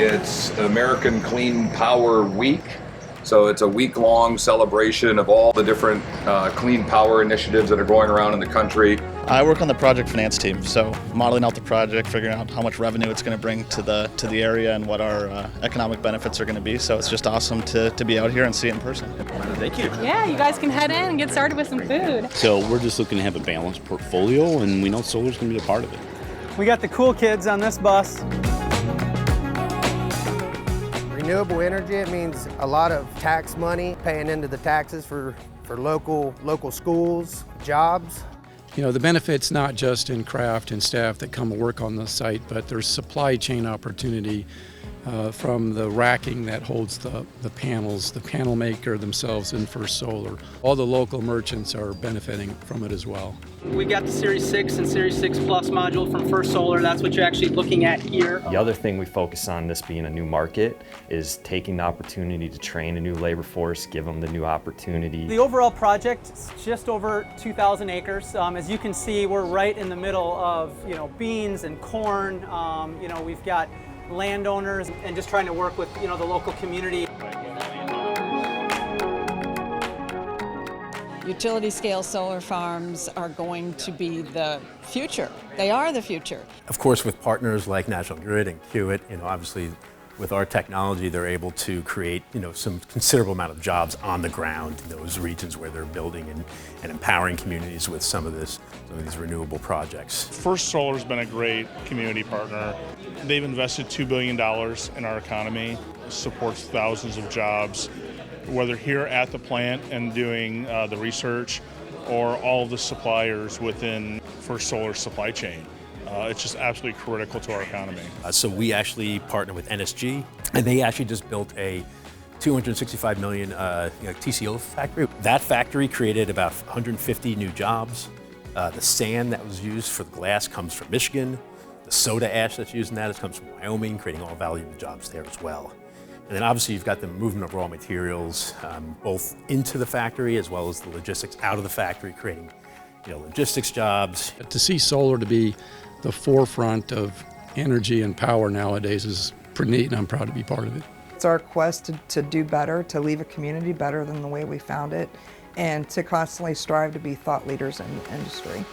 It's American Clean Power Week. So it's a week-long celebration of all the different clean power initiatives that are going around in the country. I work on the project finance team, so modeling out the project, figuring out how much revenue it's going to bring to the area and what our economic benefits are going to be. So it's just awesome to be out here and see it in person. Thank you. Yeah, you guys can head in and get started with some food. So we're just looking to have a balanced portfolio, and we know solar's going to be a part of it. We got the cool kids on this bus. Renewable energy, it means a lot of tax money, paying into the taxes for local schools, jobs. You know, the benefit's not just in craft and staff that come to work on the site, but there's supply chain opportunity from the racking that holds the panels, the panel maker themselves, and First Solar. All the local merchants are benefiting from it as well. We got the Series 6 and Series 6 Plus module from First Solar. That's what you're actually looking at here. The other thing we focus on, this being a new market, is taking the opportunity to train a new labor force, give them the new opportunity. The overall project is just over 2,000 acres. As you can see, we're right in the middle of beans and corn. We've got landowners and just trying to work with the local community. Utility scale solar farms are going to be the future. They are the future. Of course, with partners like National Grid and Hewitt, obviously with our technology, they're able to create, some considerable amount of jobs on the ground in those regions where they're building and empowering communities with some of these renewable projects. First Solar's been a great community partner. They've invested $2 billion in our economy, supports thousands of jobs, whether here at the plant and doing the research or all of the suppliers within First Solar's supply chain. It's just absolutely critical to our economy. So we actually partner with NSG, and they actually just built a $265 million TCO factory. That factory created about 150 new jobs. The sand that was used for the glass comes from Michigan. The soda ash that's used in that comes from Wyoming, creating all valuable jobs there as well. And then obviously you've got the movement of raw materials, both into the factory as well as the logistics out of the factory, creating logistics jobs. To see solar to be the forefront of energy and power nowadays is pretty neat, and I'm proud to be part of it. It's our quest to do better, to leave a community better than the way we found it, and to constantly strive to be thought leaders in the industry.